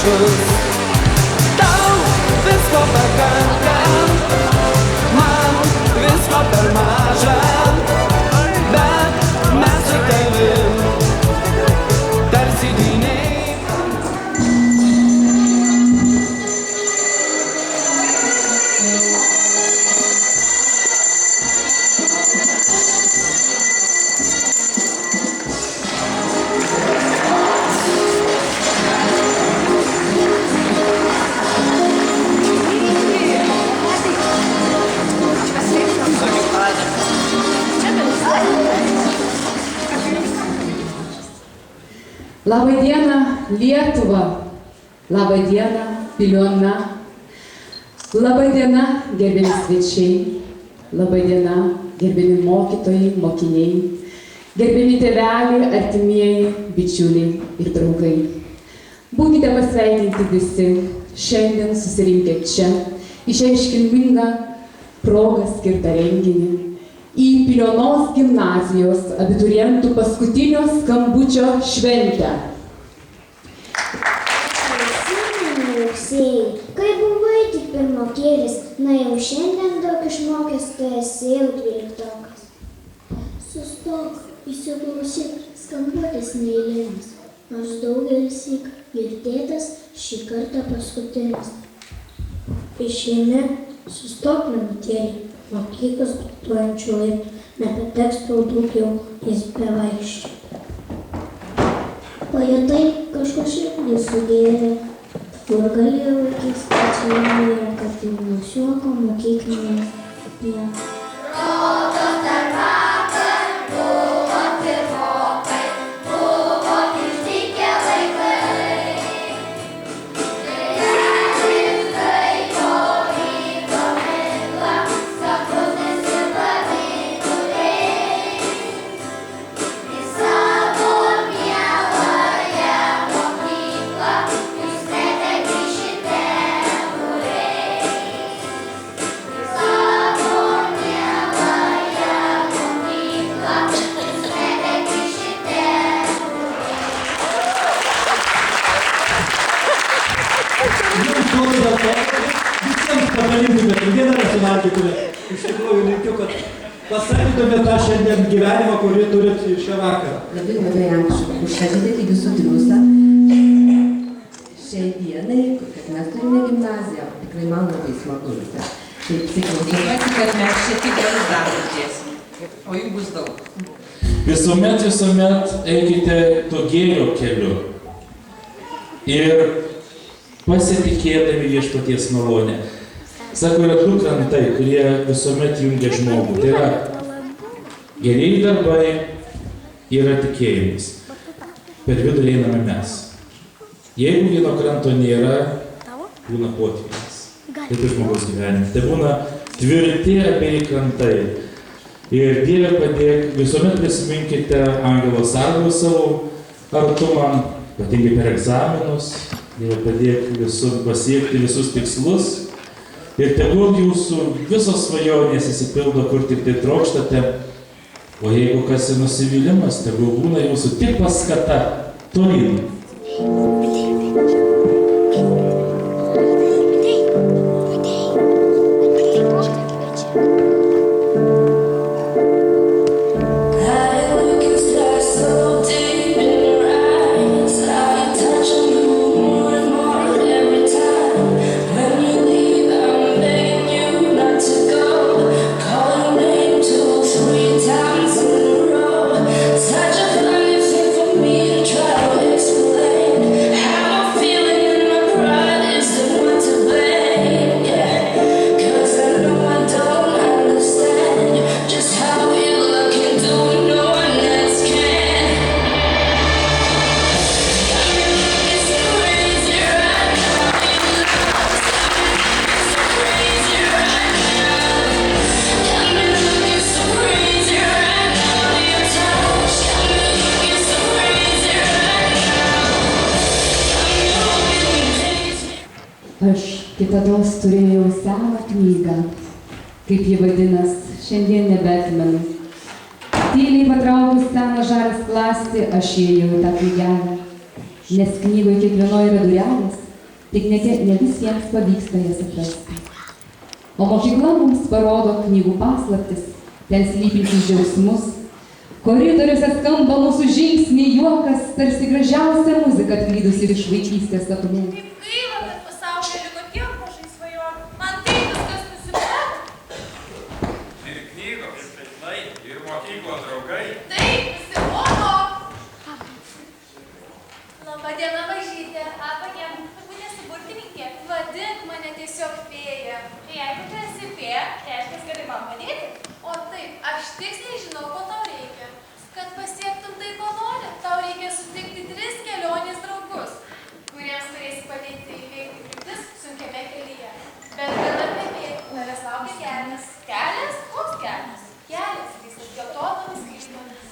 panašus. Tau visko pakanka, man visko per maža, bet mes su tavim tarsi dvyniai. Labą dieną, Lietuva. Labą dieną, Piliona. Labą dieną, gerbiami svečiai. Labą dieną, gerbiami mokytojai, mokiniai. Gerbiami tėveliai, artimieji, bičiuliai ir draugai. Būkite pasveikinti visi šiandien susirinkę čia į šią iškilmingą progą skirtą renginį. Į Pilionos gimnazijos abiturientų paskutinio skambučio šventę. Rugsėjai, kai buvai tik pirmokėlis, na jau šiandien daug išmokęs, tu esi jau 12-okas. Sustok, įsiklausyk, skambutis neeilinis, nors daugelis syk girdėtas, šį kartą paskutinis. Išeini, sustok minutėlį. Mokyklos diktuojančių laiptų, nepateks tau daugiau, jis bevaikščiai. Pajutai, kažko širdį sugėrė, kur galėjo vaikys pačiai, kad jau nusiuoko mokyklinėje apie. Rodos dar vakar buvo pirmokai, buvo išdykę laikai. Iš tikrųjų linkiu, kad pasakytumėte tą šiandien gyvenimą, kurį turit šią vakarą. Labai ačiū už šią didelį visų triūsą. Šiai dienai, kad mes turime gimnaziją, tikrai man labai smagu. Taip, tikiuosi, kad mes šiek tiek gerus darbus dėsim, o jų bus daug. Visuomet eikite to gėrio keliu ir pasitikėdami viešpaties malonę. Sako, yra du krantai, kurie visuomet jungia žmogų. Tai yra gerieji darbai, yra tikėjimas. Per vidurį einame mes. Jeigu vieno kranto nėra, būna potvynis. Taip ir žmogaus gyvenimas. Tai būna tvirti abiejai krantai. Ir Dieve padėk, visuomet prisiminkite angelo sargo savo artumą, ypatingai per egzaminus. Dieve padėk pasiekti visus tikslus. Ir tegul jūsų visos svajonės įsipildo, kur tik tai trokštate, o jeigu kas ir nusivylimas, tegul būna jūsų tik paskata tolyn. Aš kitados turėjau seną knygą, kaip ji vadinas, šiandien nebeatmenu. Tyliai patraukus seną žalę sklastį, aš įėjau į tą knygelę, nes knygoje kiekvienoje yra durelės, tik ne visiems pavyksta jas atrasti. O mokykla mums parodo knygų paslaptis, ten slypinčius džiaugsmus. Koridoriuose skamba mūsų žingsniai, juokas, tarsi gražiausia muzika atklydusi iš vaikystės sapnų. Kaip gaila, kad pasaulyje liko tiek mažai svajonių. Man taip viskas nusibodo. Ir knygos, ir žaislai, ir mokyklos draugai. Taip, nusibodo. Labadiena, mažytė. Apagie, tu nesi burtininkė. Vadink mane tiesiog fėja. Jeigu tu esi fėja, reiškia, gali man padėti. O taip, aš tiksliai žinau, ko tau reikia. Kad pasiektum tai, ko nori, tau reikia sutikti 3 kelionės draugus, kuriems turėsi padėti įveikti kliūtis sunkiame kelyje. Bet gana pepėti, tavęs laukia kelias. Kelias? Koks kelias? Kelias, visas geltonomis kryžmomis.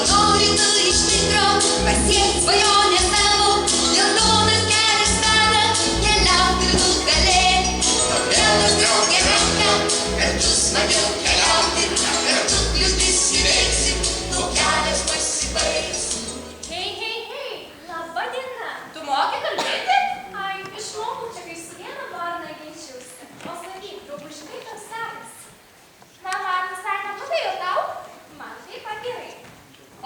Nori tu iš tikro pasiekti svajonę savo, geltonas kelias veda, keliauti ir tu galėti. Todėl aš draugė ranką, kartu smagiau keliauti, kartu kliūtis įveiksi, o kelias pasibaigs. Hei, hei, hei, laba diena. Tu moki kalbėti? Ai, išmokau čia, kai su viena barna ginčiausi. O sakyk, draugužiai, tau sekasi. Na, man visai neblogai, o tau? Man taip pat gerai.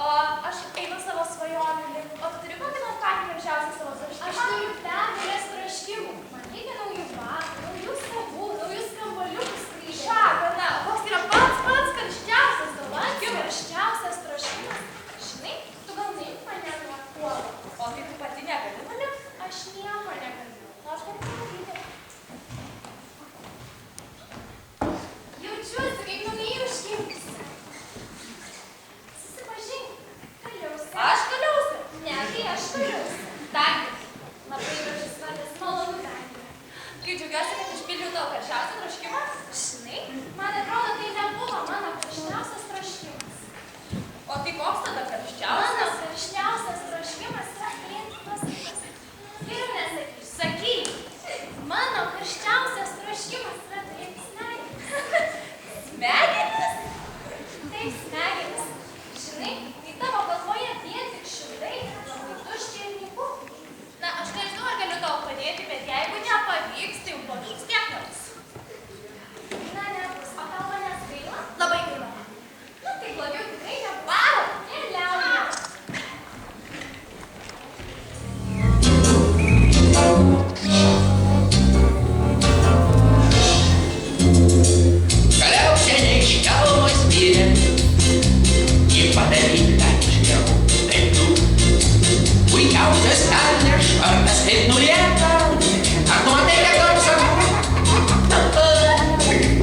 O aš einu savo svajonių link. O tu turi kokį nors patį gražiausią savo troškimą? Aš turiu begalės troškimų. Man reikia naujų batų, naujų savų, naujų skambaliukų skrydžių. Šagana, koks yra pats karščiausias troškimas? Karščiausias troškimas. Žinai, tu gal neik mane nuo puolo. O tai tu pati negali mane? Aš nieko negaliu. Nors kaip pamatyti. Jaučiuosi kaip naujai užgimusi. Aš kaliausi? Ne, tai aš kaliausi. Dantis. Labai gražus vardas, malonu Dantis. Kai džiaugiuosi, kad išpildžiau tavo karščiausią troškimą, žinai, man atrodo, tai nebuvo mano karščiausias troškimas. O tai koks tada karščiausias? Mano karščiausias troškimas yra turėti pasakas. Geriau nesakysiu, sakyk. Mano karščiausias troškimas yra turėti smegenis. Smegenis? Taip, smegenis. Žinai, kai tavo galvoje vien tik širdai, labai tuščia ir nyku. Na, aš nežinau, ar galiu tau padėti, bet jeigu nepavyks, tai jau pavyks tiek nebus. Na, nebus. O tau manęs gaila? Labai gaila. Nu, tai blogiau tikrai nebaro. Keliaujame. Kaliausia neiškelmos mirė, ji padaryta iš gerų daiktų. Puikiausias elnias švarkas kaip nulieta, ar tu matai, kad toks sakau?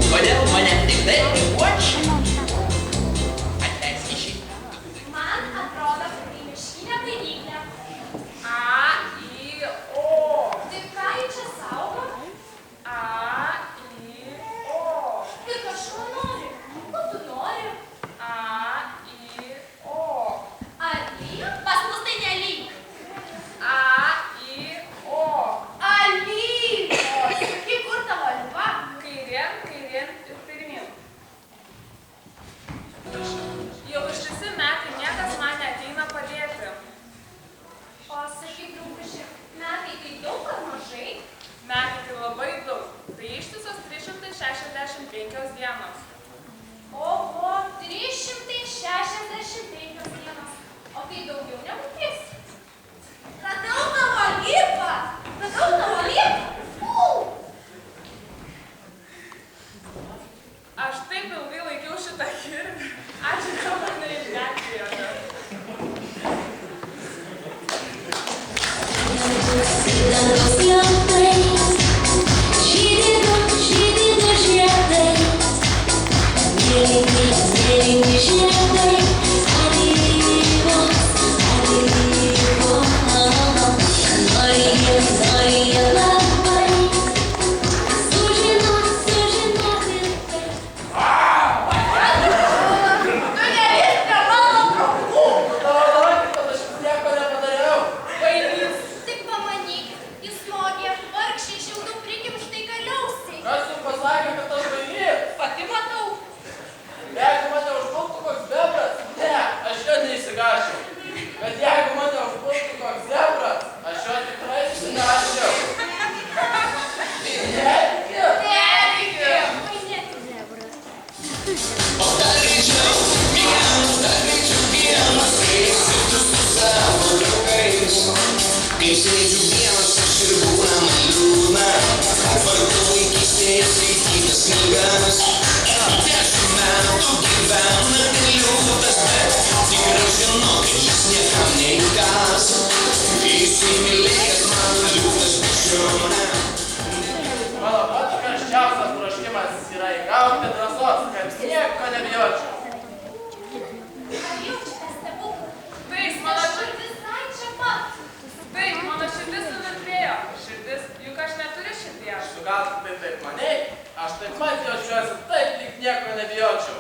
Kodėl mane tik tai puočia? Atleisk šitą. Man atrodo, kad tai miškinė baidyklė. A, I, O. Tai ką ji čia saugo? A, I, O. Ir kažko nori. Ko tu nori? A, I, O. Ar lyg? Pas mus tai nelyg. A, I, O. Ar lyg? O, sakyk, kur tavo lipa? Kairien ir pirmyn. Jau ištisi metai niekas man neateina padėti. O sakyk, drauguži, metai tai daug ar mažai? Metai tai labai daug. Tai ištisos 365 dienos. Oho, 365 dienos. O tai daugiau negu 3. Radau tavo lipą! Radau tavo lipą! Aš taip ilgai laikiau šitą kirvį. Ačiū, kad mane išgelbėjote. Sorry, žmonės 10 metų gyvena liūtas, bet tikrai žinau, kad jis niekam neįkas. Įsimylėjęs man liūtas bičiūnė. Mano pats karščiausias troškimas yra įgauti drąsos, kad nieko nebijočiau. Ar jaučiate stebuklą? Taip, mano širdis visai čia pat. Taip, mano širdis suvirpėjo. Širdis, juk aš neturiu širdies. Tu gal taip manei, aš taip pat jaučiuosi taip, lyg nieko nebijočiau.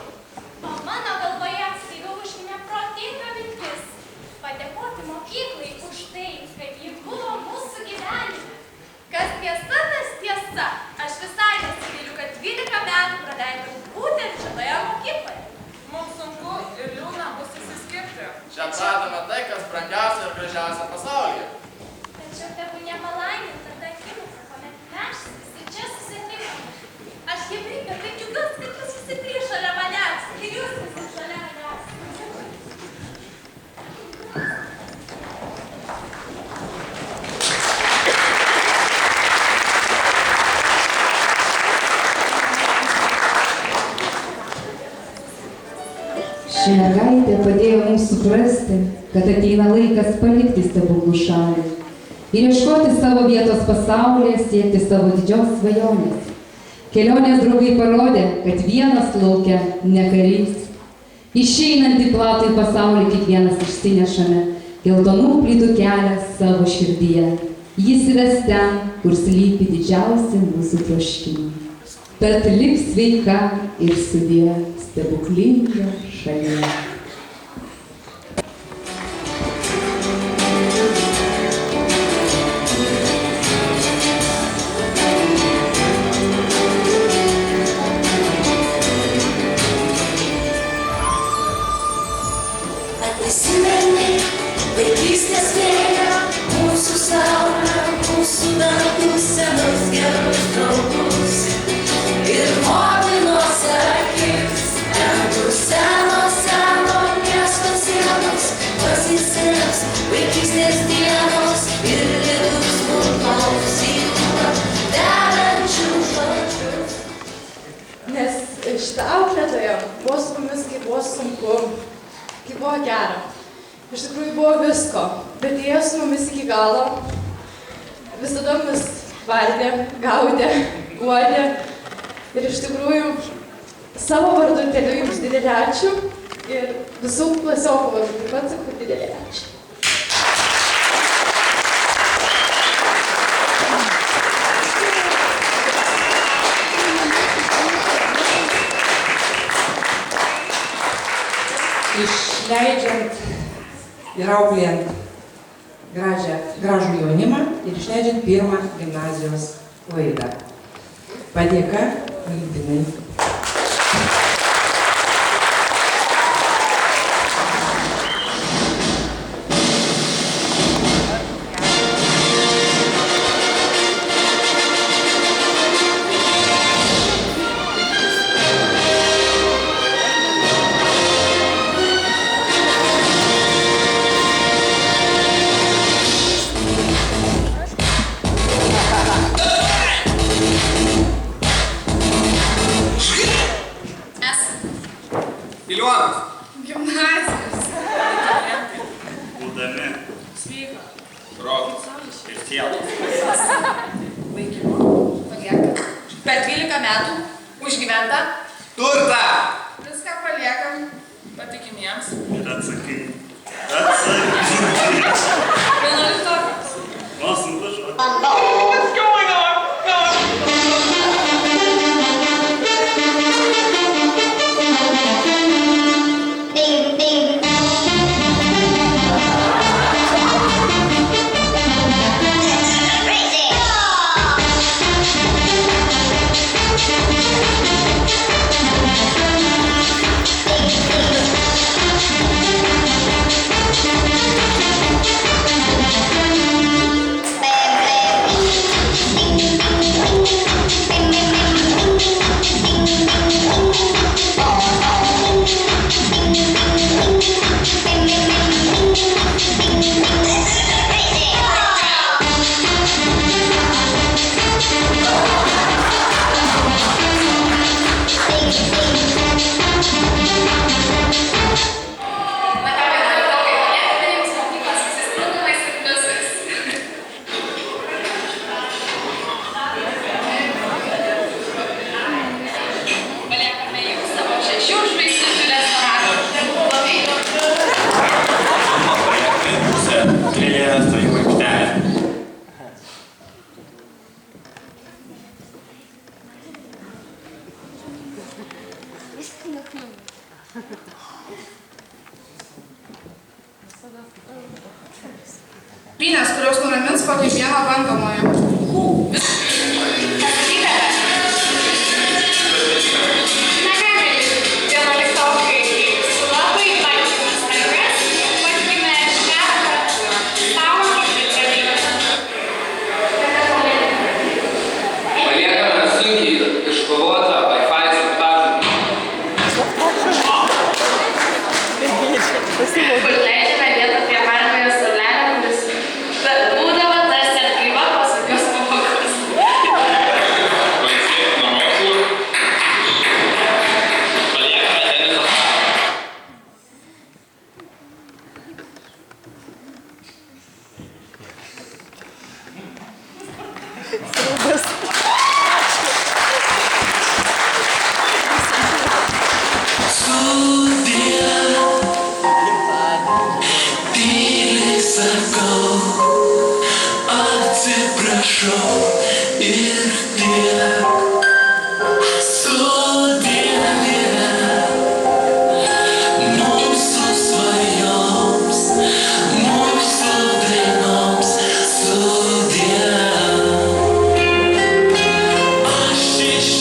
O mano galvoje staiga užminė protinga mintis. Padėkoti mokyklai už tai, kad ji buvo mūsų gyvenime. Kas tiesa, tas tiesa. Aš visai nesigailiu, kad 12 metų praleidau būtent šitoje mokykloje. Mums sunku ir liūdna bus išsiskirti. Čia atradome tai, kas brangiausia ir gražiausia pasaulyje. Tačiau tegu nepalaiminta ta akimirka, kuomet mes visi čia susitikome. Aš Hebrika, taip džiugiuosi, kad jūs visi trys šalia manęs. Ir jūs visi šalia manęs. Ši mergaitė padėjo mums suprasti, kad ateina laikas palikti stebuklų šalį ir ieškoti savo vietos pasaulyje, siekti savo didžios svajonės. Kelionės draugai parodė, kad vienas laukia ne karys. Išeinant į platų pasaulį kiekvienas išsinešame geltonų plytų kelią savo širdyje. Jis įves ten, kur slypi didžiausi mūsų troškimai. Tad lik sveika ir sudie stebuklinga šalyje. Prisimeni vaikystės vėją, mūsų saulę, mūsų dantų senus gerus draugus. Ir motinos akis, ten kur seno miesto sienos, pasiseks vaikystės dienos ir lietus burnos įkūra derančių žodžių. Nes šitą auklėtoją buvo su mumis, kai buvo sunku, kai buvo gera. Iš tikrųjų buvo visko, bet ėjo su mumis iki galo. Visada mus valdė, gaudė, guodė. Ir iš tikrųjų savo vardu teliu jums didelį ačiū ir visų klasiokų vardu taip pat sakau didelį ačiū. Išleidžiant ir auklėjant gražų jaunimą ir išleidžiant pirmą gimnazijos laidą. Padėka Valentinai. Gimnazijos. Būdami Sveika. protas ir sielos. Vaikimo. Paliekam. Per 12 metų užgyventa. Turtą! Viską paliekam patikimiems. Ir atsakingi. 11-okas. Vos nuvažiuoti. What's going on? Crazy! Pynės, kurios nuramins po kiekvieno bandomojo. Paliekame sunkiai iškovotą Wi-Fi slaptažodį. Kur leidžiame vietą prie margojo salelio, kuris būdavo tarsi atgyva pasakios pamokos. Pailsėti nuo mokslų. Paliekame teniso salę. Tyliai sakau, atsiprašau ir tiek. Sudėvė mūsų svajoms, mūsų dainoms, sudėvė. Aš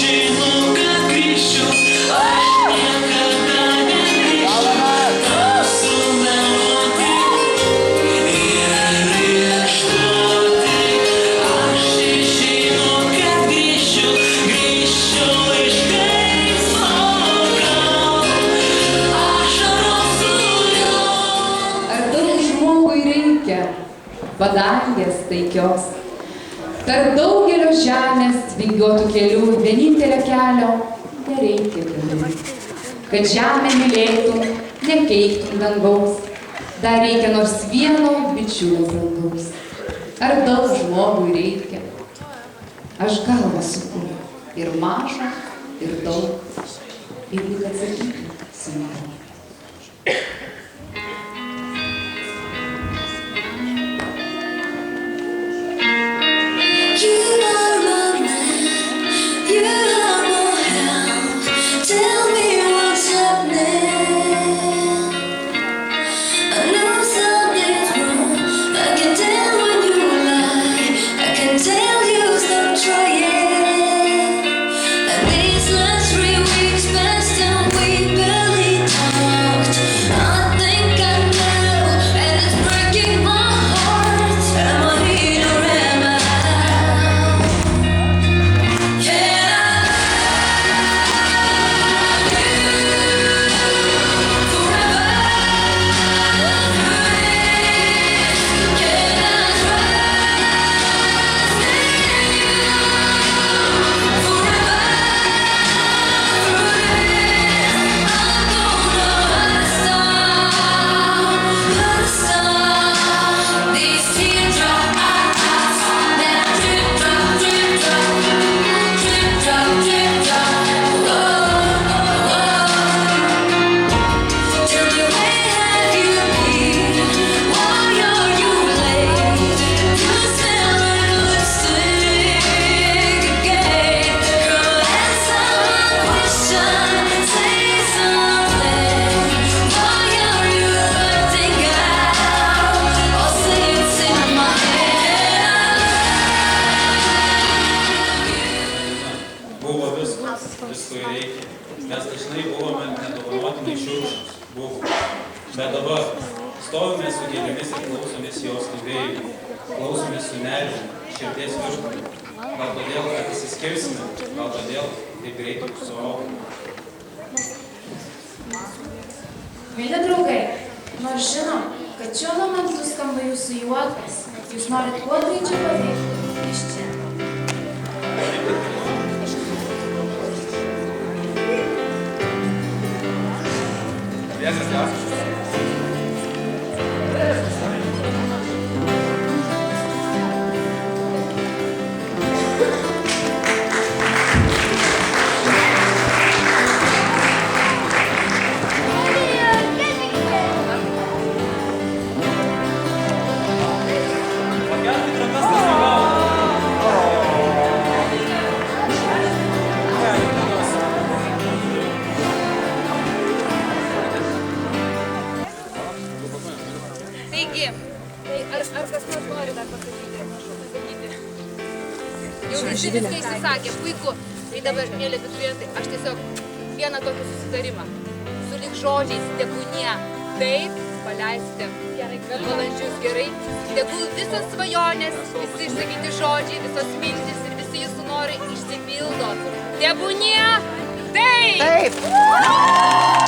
žinau, kad grįšiu, aš niekada negrįšiu. Tau sumeluoti ir ieškoti. Aš žinau, kad grįšiu, grįšiu iš gaisro gal. Ašaros sujos. Ar daug žmogui reikia padangės taikios? Per daugelio žemės vingiuotų kelių vienintelio kelio nereikia kelių. Kad žemę mylėtum, nekeiktum dangaus, dar reikia nors vieno bičiulio brangaus. Ar daug žmogui reikia? Aš galvą suku ir mažą, ir daug, ir lyg atsakyti sunku. You are my man, you are my help. Tell me what's happening. I know something's wrong. I can tell when you lie. I can tell you stop trying. And these last 3 weeks passed and we barely talked. I think I know, and it's breaking my heart. Am I here or am I? Buvo visko ir reikia. Mes dažnai buvome nedovanotinai šiurkštūs. Bet dabar stovime su gėlėmis ir klausomės jos skambėjimų. Klausomės su nerimu, širdies virškumi. Gal todėl, kad išsiskirsime, gal todėl, taip greitai suaugome. Mėly draugai, nors žinom, kad šiuo momentu skamba jūsų juokas, jūs norit kuo greičiau pabėgti iš čia. Jau visi viską išsisakė, puiku. Tai dabar, mėly abiturientai, aš tiesiog vieną tokį susitarimą. Sulik žodžiais, tebūnie. Taip, paleisite valandžius gerai. Tegul visos svajonės, visi išsakyti žodžiai, visos mintis ir visi jūsų norai išsipildo. Tebūnie. Taip! Taip!